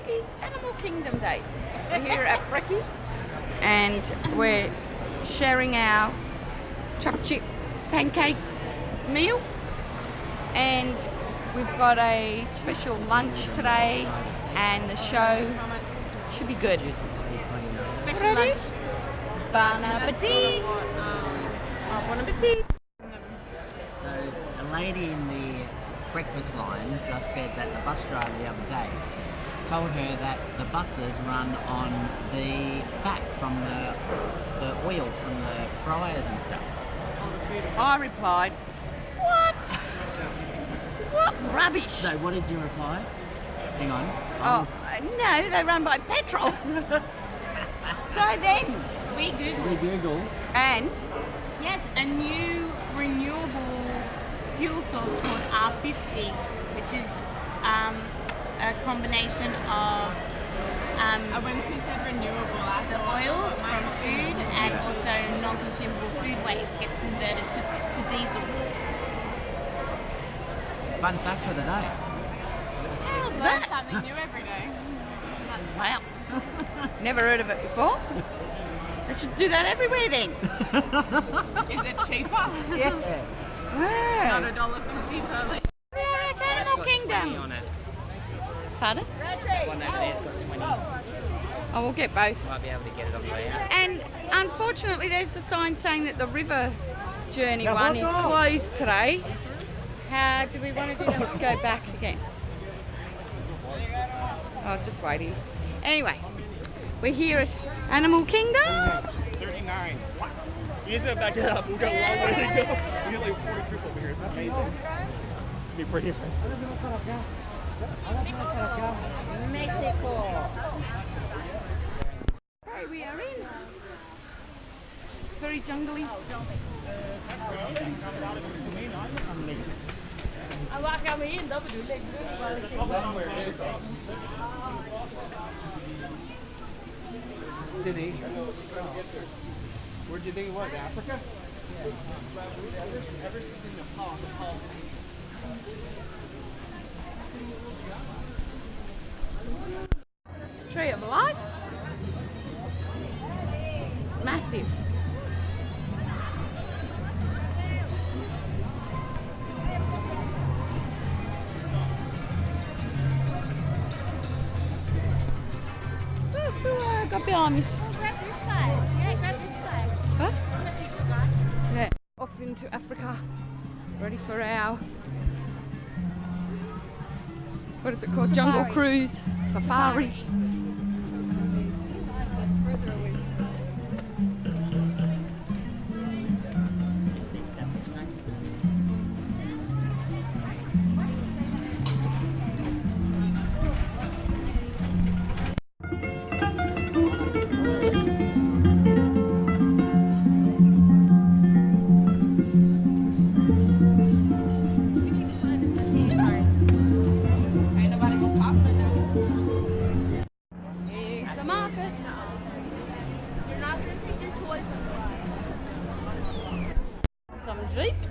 It is Animal Kingdom Day. We're here at Brekkie and we're sharing our choc chip pancake meal, and we've got a special lunch today and the show should be good. Special lunch. Bon appetit! Bon appetit! So a lady in the breakfast line just said that the bus driver the other day told her that the buses run on the fat from the oil from the fryers and stuff. I replied, what? What rubbish? So what did you reply? Hang on. Oh, no, they run by petrol. So then, We Googled. We Google. and Yes, a new renewable fuel source called R50, which is a combination of when she said renewable, the oils from food and also non-consumable food waste gets converted to diesel. Fun fact of the day. how's Learn that? something new every day. Wow. Never heard of it before. They should do that everywhere then. Is it cheaper? Yeah. Wow. Not $1.50 per litre. Yeah, it's Animal Kingdom. on it. Pardon? One over there's got 20. I will get both. Might be able to get it on the way out. And unfortunately, there's a sign saying that the river journey one is closed today. How do we want to do that? Let's go back again. Oh, just waiting. Anyway, we're here at Animal Kingdom. 39. You just gotta back it up. We've got a long way to go. We got like 40 people over here. It's amazing. It's gonna be pretty impressive. Mexico. Okay, we are in. Very jungly. Sydney. Where'd you think it was? Africa? Tree of Life. Massive. Got behind me. Grab this side. Yeah, grab this side. Huh? Yeah. Off into Africa. Ready for our, what is it called? Safari. Jungle cruise. Safari. Some jeeps.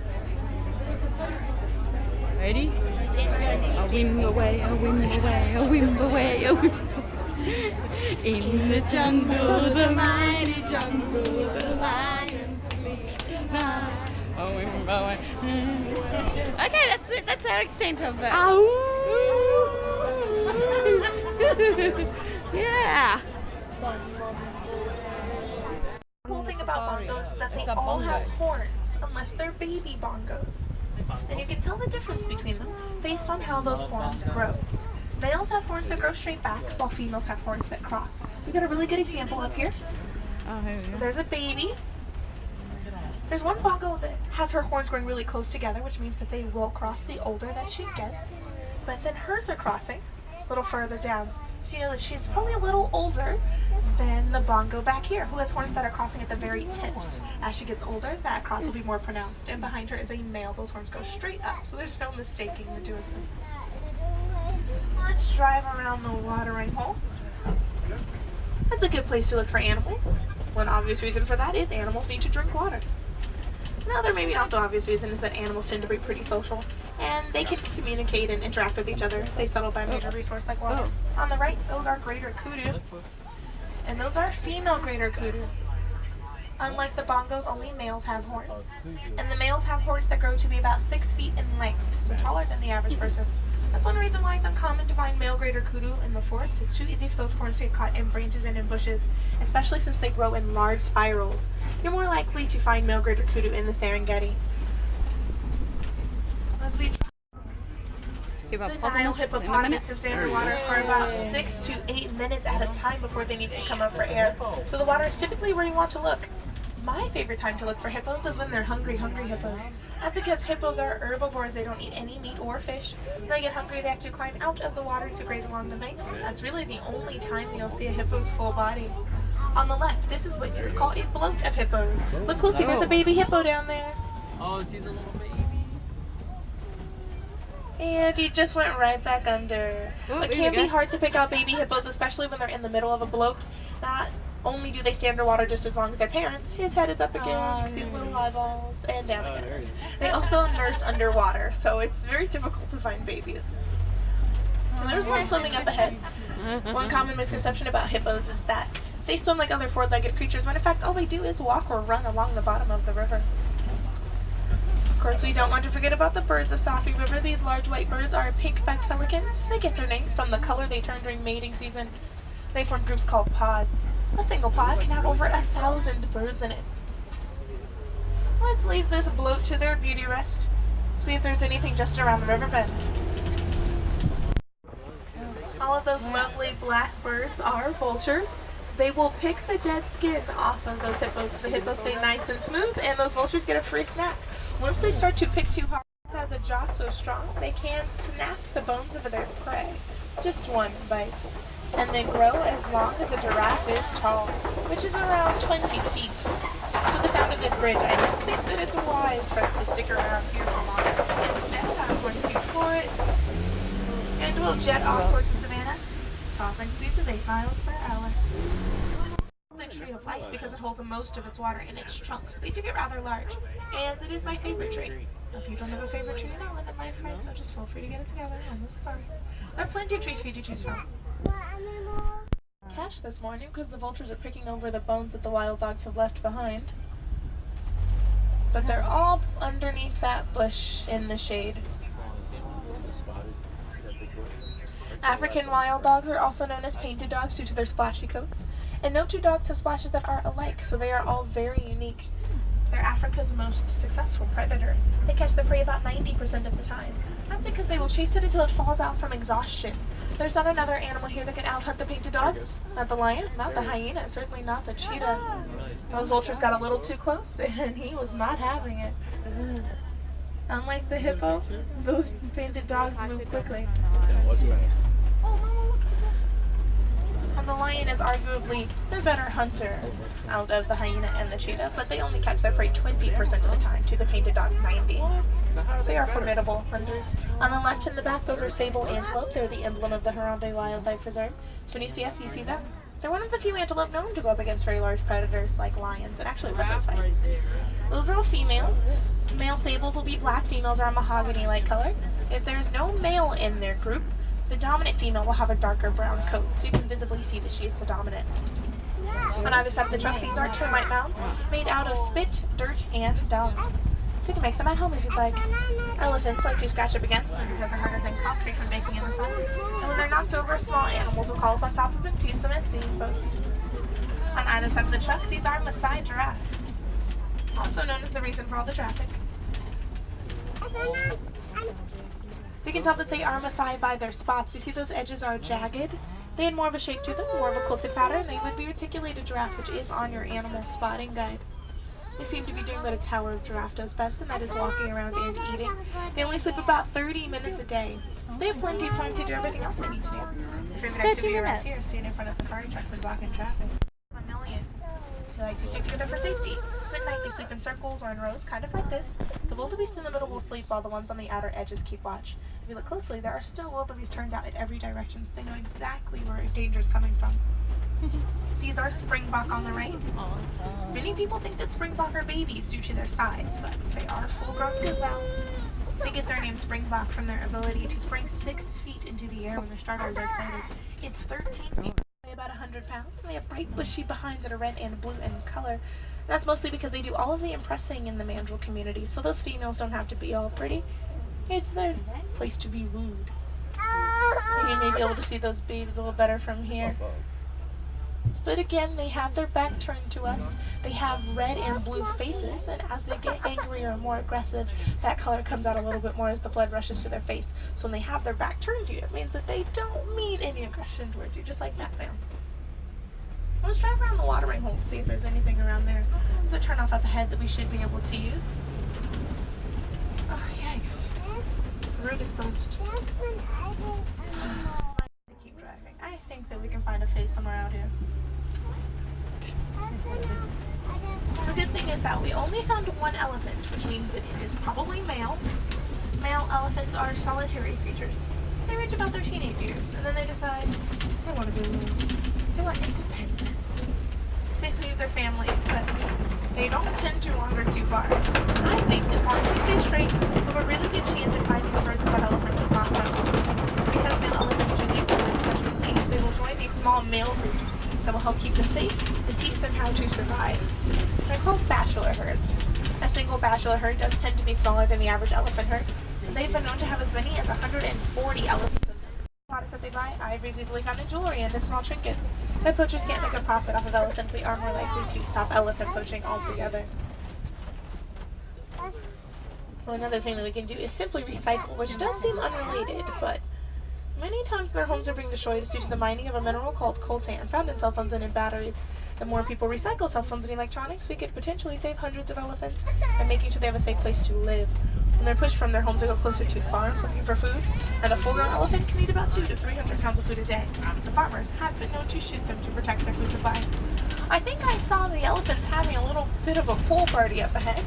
Ready? A whim away, a whim away, a whim away, a whim. In the jungle, the mighty jungle, the lion sleeps tonight. A whim away. Okay, that's it. That's our extent of it. Yeah. The cool thing about bongos is that they It's a all bongo. have horns, unless they're baby bongos. And you can tell the difference between them based on how those horns grow. Males have horns that grow straight back, while females have horns that cross. We got a really good example up here. Oh, here we go. There's a baby. There's one bongo that has her horns growing really close together, which means that they will cross the older that she gets. But then hers are crossing a little further down. So you know that she's probably a little older than the bongo back here, who has horns that are crossing at the very tips. As she gets older, that cross will be more pronounced. And behind her is a male. Those horns go straight up, so there's no mistaking the two of them. Let's drive around the watering hole. That's a good place to look for animals. One obvious reason for that is animals need to drink water. Another maybe not so obvious reason is that animals tend to be pretty social and they can communicate and interact with each other. They settle by a major resource like water. On the right, those are greater kudu, and those are female greater kudu. Unlike the bongos, only males have horns, and the males have horns that grow to be about 6 feet in length, so taller than the average person. That's one reason why it's uncommon to find male greater kudu in the forest. It's too easy for those horns to get caught in branches and in bushes, especially since they grow in large spirals. You're more likely to find male greater kudu in the Serengeti. As we the Nile hippopotamus can stay underwater for about 6 to 8 minutes at a time before they need to come up for air. So the water is typically where you want to look. My favorite time to look for hippos is when they're hungry hippos. That's because hippos are herbivores. They don't eat any meat or fish. When they get hungry, they have to climb out of the water to graze along the banks. That's really the only time you'll see a hippo's full body. On the left, this is what you would call a float of hippos. Look closely, there's a baby hippo down there. Oh, is he the little baby? And he just went right back under. It can be hard to pick out baby hippos, especially when they're in the middle of a bloat. Not only do they stay underwater just as long as their parents, his head is up again, you see his little eyeballs, and down again. They also nurse underwater, so it's very difficult to find babies. And there's one swimming up ahead. One common misconception about hippos is that they swim like other four-legged creatures, when in fact all they do is walk or run along the bottom of the river. Of course, we don't want to forget about the birds of Safi River. These large white birds are pink-backed pelicans. They get their name from the color they turn during mating season. They form groups called pods. A single pod can have over 1,000 birds in it. Let's leave this bloat to their beauty rest. See if there's anything just around the river bend. All of those lovely black birds are vultures. They will pick the dead skin off of those hippos. The hippos stay nice and smooth, and those vultures get a free snack. Once they start to pick too hard, it has a jaw so strong, they can snap the bones of their prey. Just one bite. And they grow as long as a giraffe is tall, which is around 20 feet. So the sound of this bridge, I don't think that it's wise for us to stick around here for long. Instead, I'm going to foot, and we'll jet off towards the savannah, offering speeds of 8 miles per hour. The tree of life because it holds most of its water in its trunks. They do get rather large, and it is my favorite tree. If you don't have a favorite tree, you know, live in life, right? So just feel free to get it together and this far. There are plenty of trees for you to choose from. Catch this morning because the vultures are picking over the bones that the wild dogs have left behind. But they're all underneath that bush in the shade. African wild dogs are also known as painted dogs due to their splashy coats. And no two dogs have splashes that are alike, so they are all very unique. They're Africa's most successful predator. They catch their prey about 90% of the time. That's because they will chase it until it falls out from exhaustion. There's not another animal here that can out-hunt the painted dog. Not the lion, not the hyena, and certainly not the cheetah. Those vultures got a little too close, and he was not having it. Unlike the hippo, those painted dogs move quickly. And the lion is arguably the better hunter out of the hyena and the cheetah, but they only catch their prey 20% of the time, to the painted dog's 90%. So they are formidable hunters. On the left and the back, those are sable antelope. They're the emblem of the Harambe Wildlife Reserve. So when you see us, you see them. They're one of the few antelope known to go up against very large predators like lions and actually win those fights. Those are all females. Male sables will be black, females are a mahogany-like color. If there's no male in their group, the dominant female will have a darker brown coat, so you can visibly see that she is the dominant. On either side of the truck, these are termite mounds made out of spit, dirt, and dung. So you can make them at home if you'd like. Elephants like to scratch up against them because they're harder than concrete from baking in the sun. And when they're knocked over, small animals will call up on top of them to use them as seeing posts. On either side of the truck, these are Maasai giraffe, also known as the reason for all the traffic. We can tell that they are Maasai by their spots. You see those edges are jagged. They had more of a shape to them, more of a quilted pattern. They would be reticulated giraffe, which is on your animal spotting guide. They seem to be doing what a tower of giraffe does best, and that is walking around and eating. They only sleep about 30 minutes a day, so they have plenty of time to do everything else they need to do. Your favorite activity around here is standing in front of safari trucks and blocking traffic. 1 million. They like to stick together for safety. So at night they sleep in circles or in rows, kind of like this. The wildebeest in the middle will sleep while the ones on the outer edges keep watch. If you look closely, there are still wildebeest turned out in every direction, so they know exactly where danger is coming from. These are springbok on the right. Many people think that springbok are babies due to their size, but they are full-grown gazelles. They get their name Springbok from their ability to spring 6 feet into the air when they're startled or excited. It's 13 feet, weigh about 100 pounds, and they have bright bushy behinds that are red and blue in color. And that's mostly because they do all of the impressing in the mandrill community, so those females don't have to be all pretty. It's their place to be rude. You may be able to see those babes a little better from here. But again, they have their back turned to us. They have red and blue faces, and as they get angry or more aggressive, that color comes out a little bit more as the blood rushes to their face. So when they have their back turned to you, it means that they don't mean any aggression towards you, just like that now. Let's drive around the watering hole to see if there's anything around there. There's a turnoff up ahead that we should be able to use. Oh, yikes. The road is closed. Keep driving. I think that we can find a face somewhere out here. The good thing is that we only found one elephant, which means it is probably male. Male elephants are solitary creatures. They reach about their teenage years, and then they decide they want to be alone. They want independence. So they leave their families, but they don't tend to wander too far. I think as long as we stay straight, we have a really good chance at finding a herd of elephants to pop from. Because male elephants do leave their herds such a lead, they will join these small male groups that will help keep them safe and teach them how to survive. They're called bachelor herds. A single bachelor herd does tend to be smaller than the average elephant herd, and they've been known to have as many as 140 elephants in them. Products that they buy, ivory is easily found in jewelry and in small trinkets. If poachers can't make a profit off of elephants, we are more likely to stop elephant poaching altogether. Well, another thing that we can do is simply recycle, which does seem unrelated, but many times their homes are being destroyed due to the mining of a mineral called coltan, found in cell phones and in batteries. The more people recycle cell phones and electronics, we could potentially save hundreds of elephants and making sure they have a safe place to live. When they're pushed from their homes, they go closer to farms looking for food, and a full-grown elephant can eat about 200 to 300 pounds of food a day. So farmers have been known to shoot them to protect their food supply. I think I saw the elephants having a little bit of a pool party up ahead.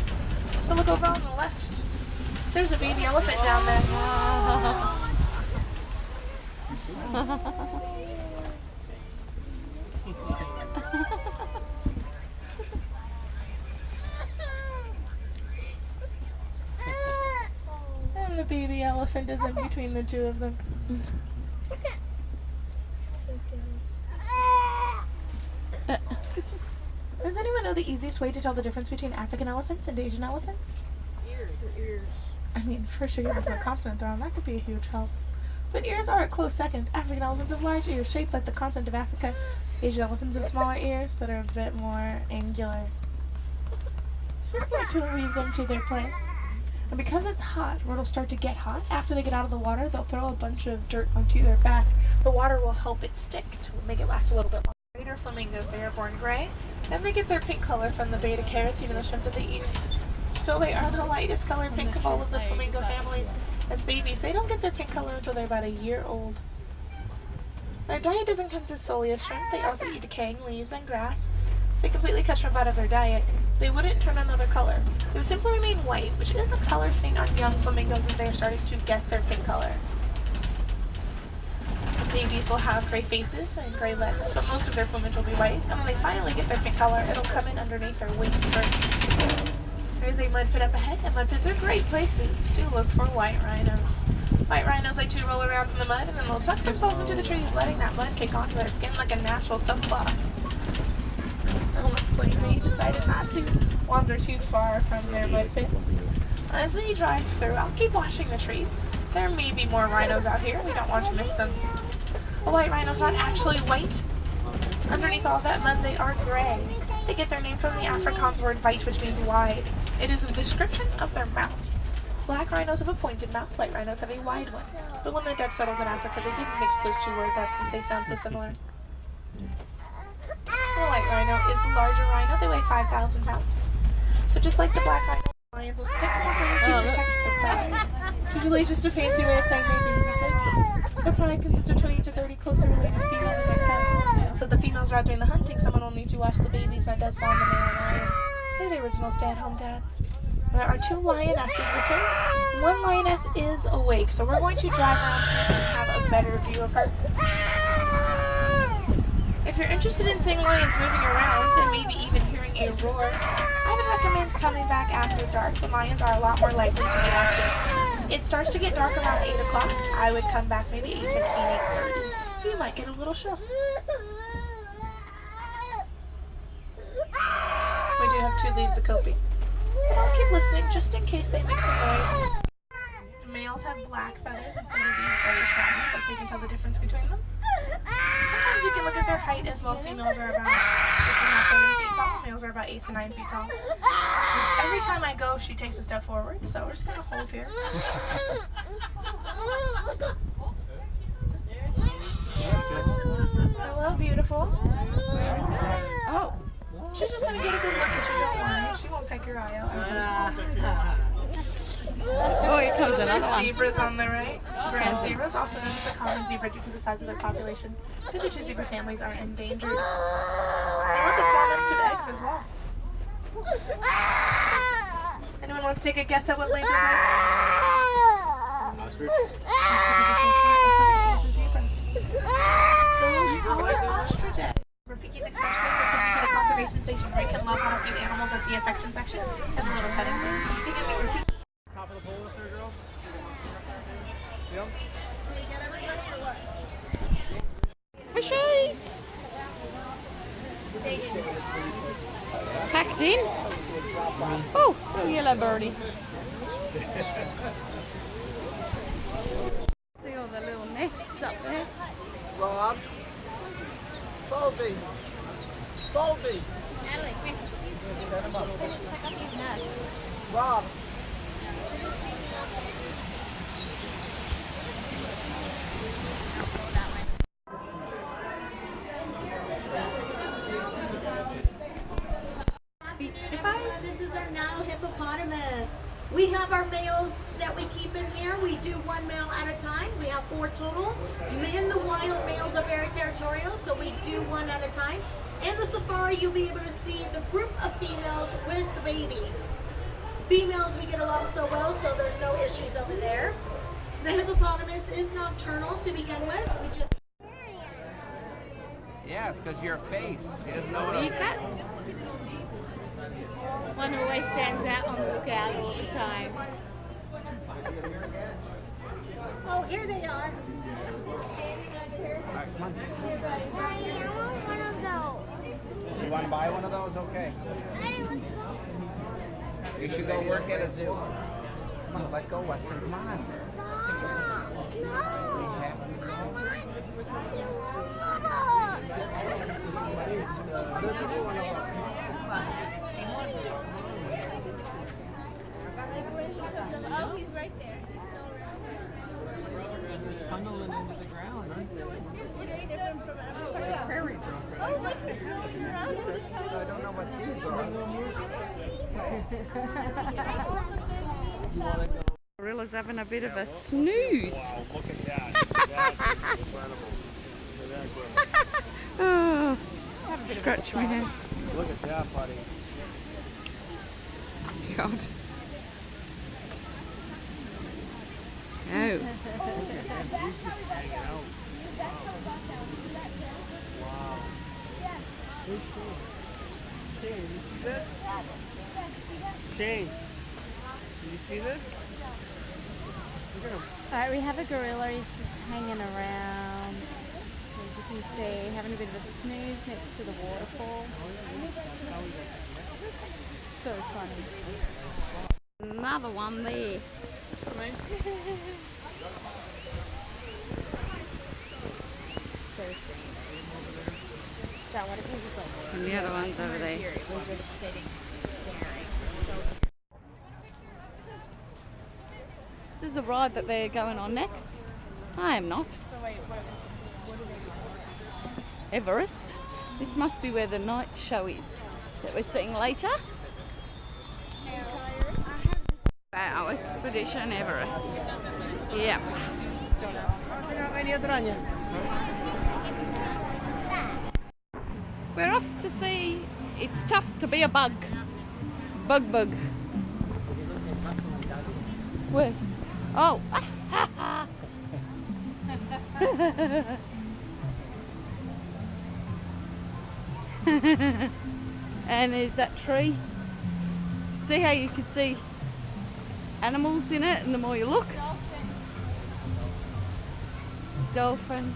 So look over on the left. There's a baby elephant down there. And the baby elephant is in between the two of them. Does anyone know the easiest way to tell the difference between African elephants and Asian elephants? Ears. I mean, for sure, with a consonant thrown, that could be a huge help. But ears are a close second. African elephants have large ears shaped like the continent of Africa. Asian elephants have smaller ears that are a bit more angular. So we're going to leave them to their play. And because it's hot, or it'll start to get hot, after they get out of the water, they'll throw a bunch of dirt onto their back. The water will help it stick to make it last a little bit longer. Greater flamingos, they are born gray, and they get their pink color from the beta carotene in the shrimp that they eat. Still, they are the lightest color pink of all of the flamingo families. As babies, they don't get their pink color until they're about a year old. Their diet doesn't consist solely of shrimp. They also eat decaying leaves and grass. If they completely cut shrimp out of their diet, they wouldn't turn another color. They would simply remain white, which is a color seen on young flamingos as they are starting to get their pink color. Babies will have gray faces and gray legs, but most of their plumage will be white, and when they finally get their pink color, it'll come in underneath their wings first. There's a mud pit up ahead, and mud pits are great places to look for white rhinos. White rhinos like to roll around in the mud, and then they'll tuck themselves into the trees, letting that mud kick onto their skin like a natural subclaw. It looks like they decided not to wander too far from their mud pit. As we drive through, I'll keep watching the trees. There may be more rhinos out here. We don't want to miss them. A white rhino's not actually white. Underneath all that mud, they are gray. They get their name from the Afrikaans word "weit," which means wide. It is a description of their mouth. Black rhinos have a pointed mouth, white rhinos have a wide one. But when the Dutch settled in Africa, they didn't mix those two words up since they sound so similar. The white rhino is the larger rhino. They weigh 5,000 pounds. So just like the black rhino, lions will stick their prey to protect their prey. Usually just a fancy way of saying they babysit. Their pride consists of 20 to 30 closely related females and their cubs. So the females are out doing the hunting, someone will need to watch the babies. That does fall on the male lions. They're the original stay-at-home dads. There are 2 lionesses with him. One lioness is awake, so we're going to drive around so you can have a better view of her. If you're interested in seeing lions moving around and maybe even hearing a roar, I would recommend coming back after dark. The lions are a lot more likely to be active. It starts to get dark around 8 o'clock. I would come back maybe 8:15, 8:30. You might get a little show. We do have to leave the coping. But I'll keep listening just in case they make some noise. The males have black feathers instead of these grayish browns, so you can tell the difference between them. Sometimes you can look at their height as well. Females are about 6.5 to 7 feet tall. Males are about 8 to 9 feet tall. Every time I go, she takes a step forward, so we're just going to hold here. Hello, beautiful. Oh, She's just going to get a good look at you, don't worry. She won't peck your eye out. oh, here comes another There's one. zebras on the right. Grand zebras, also known as the common zebra due to the size of their population. 52 zebra families are endangered. They look as small as to the eggs as well. Anyone wants to take a guess at what labor's like? Ostrich egg. Rafiki's expression was taken to the conservation station where he can love on a few animals at the affection section as a little petting zoo. You can meet Rafiki. Top of the pole up there, girls. See them? Fishies! Packed in. Oh, little yellow birdie. See all the little nests up there. Rob. Baldy. Baldy. Natalie, come here. Check out these nuts. Rob. This is our Nile hippopotamus. We have our males that we keep in here. We do one male at a time. We have 4 total. The wild males are very territorial, so we do one at a time. In the safari, you'll be able to see the group of females with the baby. Females, we get along so well, so there's no issues over there. The hippopotamus is nocturnal to begin with. We just Yeah, it's because your face. She doesn't know what Sea cats. One always stands out on the lookout all the time. Oh, here they are. You want to buy one of those? Okay. You should go work at a zoo. Come on, let go, Weston. Come on. We have to Oh, he's right there. tunneling into the ground, huh? Prairie dog. Oh, look, he's rolling around. So I don't know what these are. Gorilla's having a bit of a snooze. Wow, look at that. That's incredible. Oh, scratch my head. Look at that, buddy. God. Oh. He's just hanging out. Wow. Who's Shane? Shane, did you see this? Shane, did you see this? Look at him. Alright, we have a gorilla. He's just hanging around. As you can see, having a bit of a snooze next to the waterfall. So funny. Another one there. That what it is. And the other one's over there. We're just sitting staring. This is the ride that they're going on next. I am not. So wait, what Everest. This must be where the night show is that we're seeing later. Our expedition Everest. Yeah. We're off to see It's Tough to Be a Bug. Bug. Where? Oh. And there's that tree. See how you can see animals in it, and the more you look. Dolphin,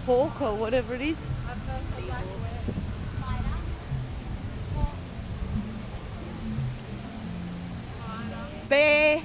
hawk, or whatever it is. Bear.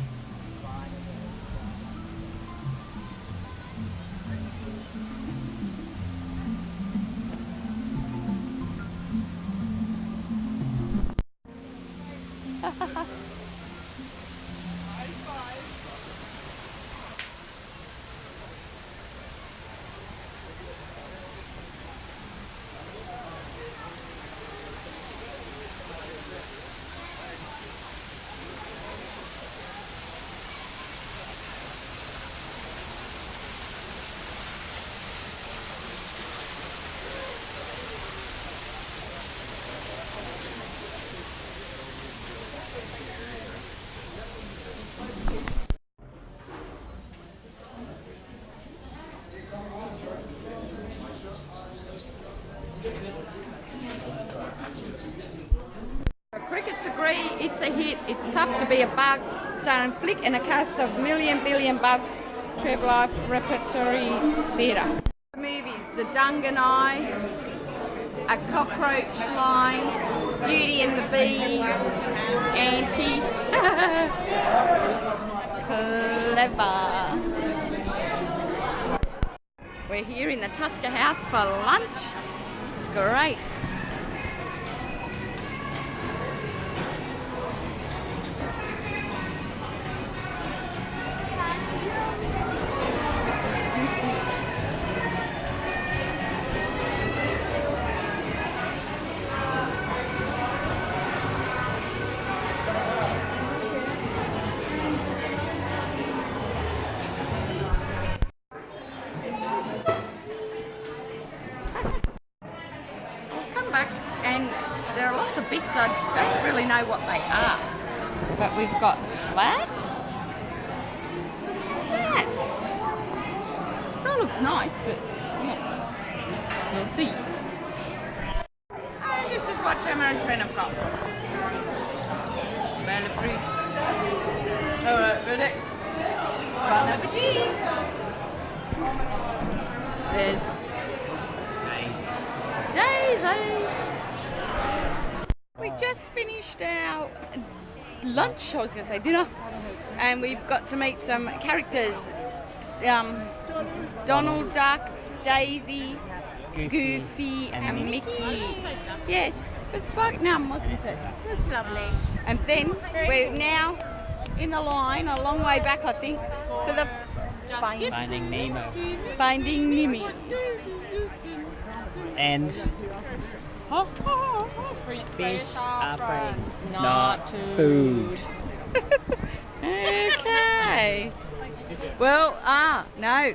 Crickets agree it's a hit. It's tough to be a bug, starring Flick and a cast of Million Billion Bugs, True Life Repertory Theatre. Movies: The Dunganai, A Cockroach Line, Beauty and the Bees, Auntie. Clever. We're here in the Tusker House for lunch. It's great. Back, and there are lots of bits I don't really know what they are, but we've got that, that looks nice, but yes, we'll see. And this is what Gemma and Trent have got. Banana fruit. Alright, ready? Bon appetit! There's Daisy. We just finished our lunch, I was going to say dinner, and we've got to meet some characters. Donald Duck, Daisy, Goofy and Mickey. Yes, it was quite numb, wasn't it? It was lovely. And then we're now in the line, a long way back I think, for the Finding Nemo. Finding Nemo. And fish are friends, not food. Okay. Well, no.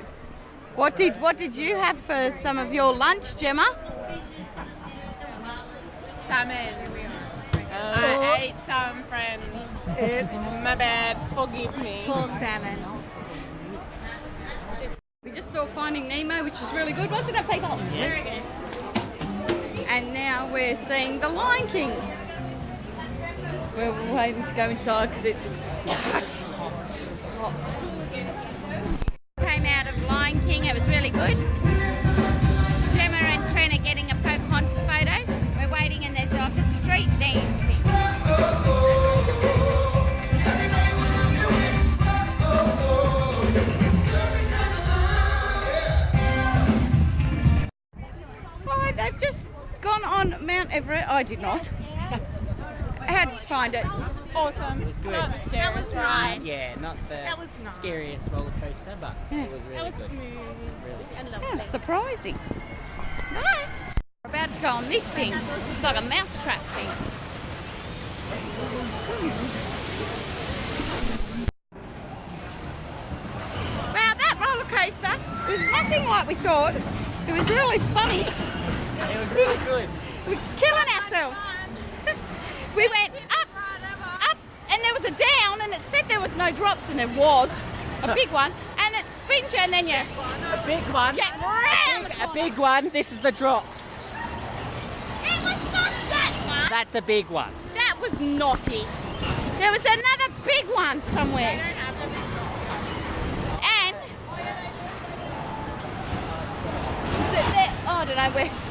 What did you have for some of your lunch, Gemma? Salmon. I ate some friends. Oops. My bad. Forgive me. Whole salmon. We just saw Finding Nemo, which is really good, wasn't it, people? Yes. And now we're seeing The Lion King. We're waiting to go inside because it's hot. Came out of Lion King, it was really good. Gemma and Trent are getting a Pocahontas photo. We're waiting and there's like a street dancing. Oh, they've just gone on Mount Everest. I did not. How did you find it? Awesome. It was good. That was nice. Yeah, not the scariest roller coaster, but it was really good. Smooth Really good. and lovely. Yeah, surprising. Right. We're about to go on this thing. It's like a mousetrap thing. Wow, that roller coaster was nothing like we thought. It was really funny. It was really good. We're killing ourselves. We went up, and there was a down, and it said there was no drops, and there was a big one, and it spins you, and then you A big one. get round. A big one. This is the drop. It was not that one. That's a big one. That was not it. There was another big one somewhere. And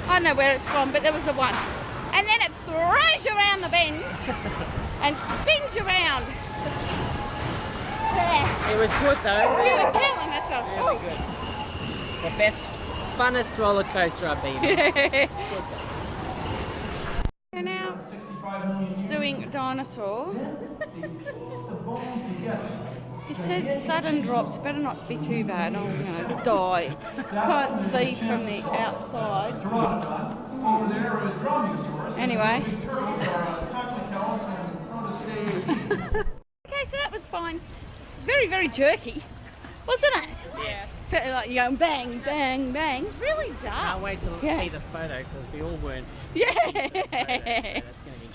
I don't know where it's gone, but there was a one. And then it throws you around the bend and spins you around. There. It was good though. We were killing ourselves. Really good. The best, funnest roller coaster I've been on. We're now doing dinosaur. It says sudden drops, better not be too bad, I'm going to die. Can't see from the outside. Anyway. Okay, so that was fine. Very, very jerky, wasn't it? Yeah. Felt like you're going bang, bang, bang. It's really dark. Can't wait to see the photo because we all weren't. Yeah. Photos, so that's going to be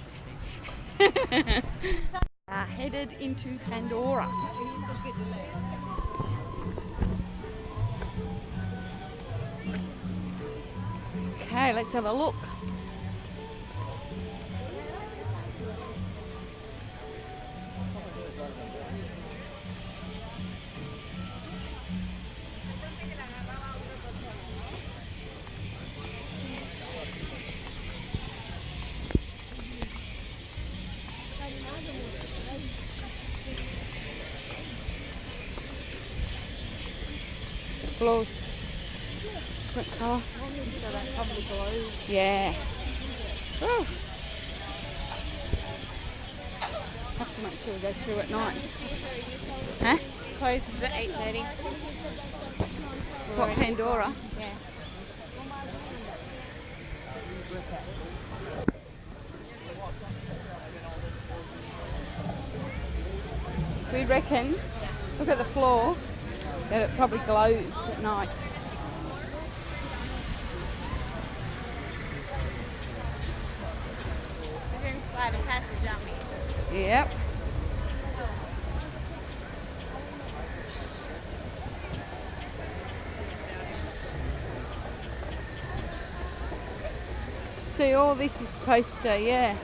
interesting. Headed into Pandora. Okay, let's have a look. Floors. Different colour. Yeah. Oh. Have to make sure we go through at night. Huh? Closes at 8:30. What, Pandora? Yeah. We reckon, look at the floor, that it probably glows at night. We're doing Flight of Passage, aren't we? Yep. See, all this is supposed to, yeah.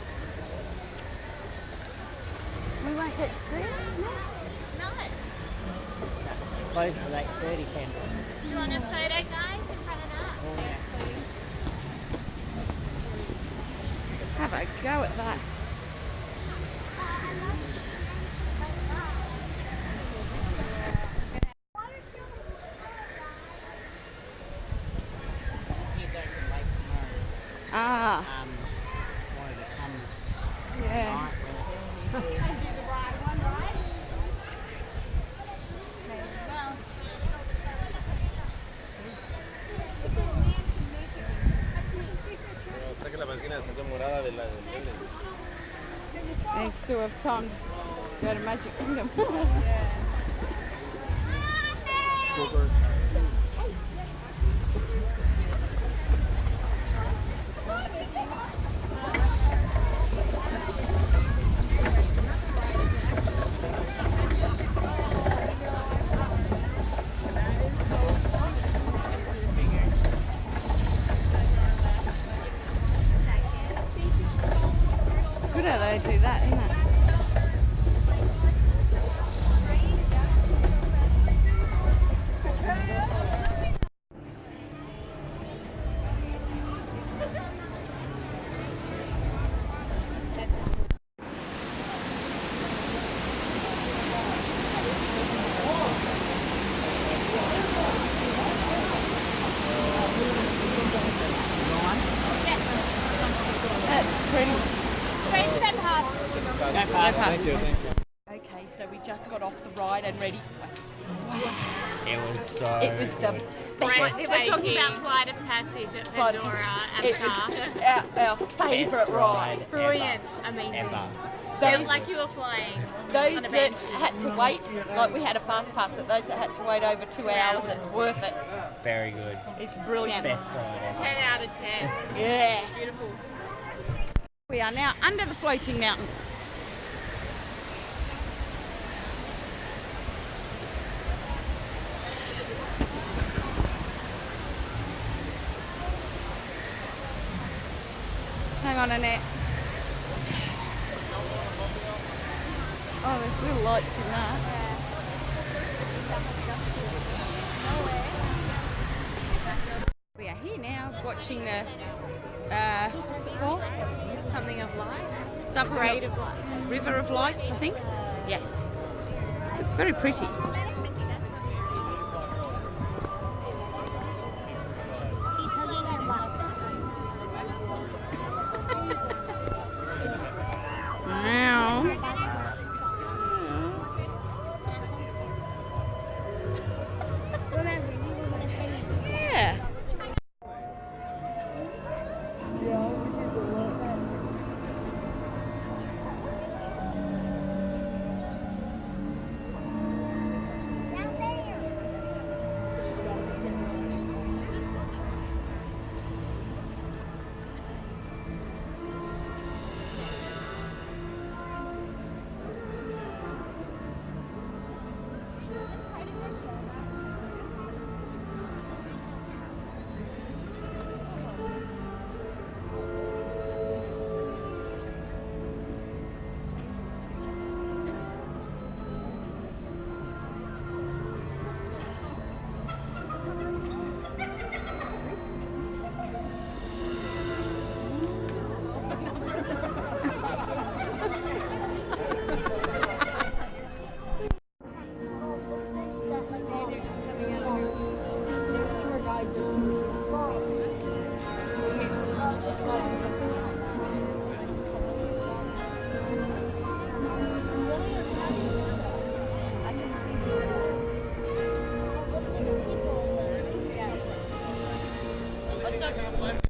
We won't get to see it, no? No. Close at 8:30, Kendall. Do you want a photo, guys, in front of that? Oh, yeah. Have a go at that. Ah, Wanted to come yeah. Saque la máquina de saque morada de la They still have time to go to Magic Kingdom. Good how they do that, isn't it? That's pretty. Thank you, thank you. Okay, so we just got off the ride and ready. It was so It was the best. We're talking about Flight of Passage at Pandora It Avatar. was our favourite best ride. ride Brilliant. Amazing. ever. Felt Those, like you were flying those on a that bench. had to wait, like we had a fast pass, but those that had to wait over 2 hours, it's worth it. Very good. It's brilliant. Best ride ever. 10 out of 10. Yeah. Beautiful. We are now under the floating mountain. Hang on, Annette. Oh, there's little lights in that. We are here now watching the, what's it called? Something of lights. Parade of Lights. River of Lights, I think. Yes. It's very pretty. He's hugging her butt. Wow. Yeah. Down there. What's up?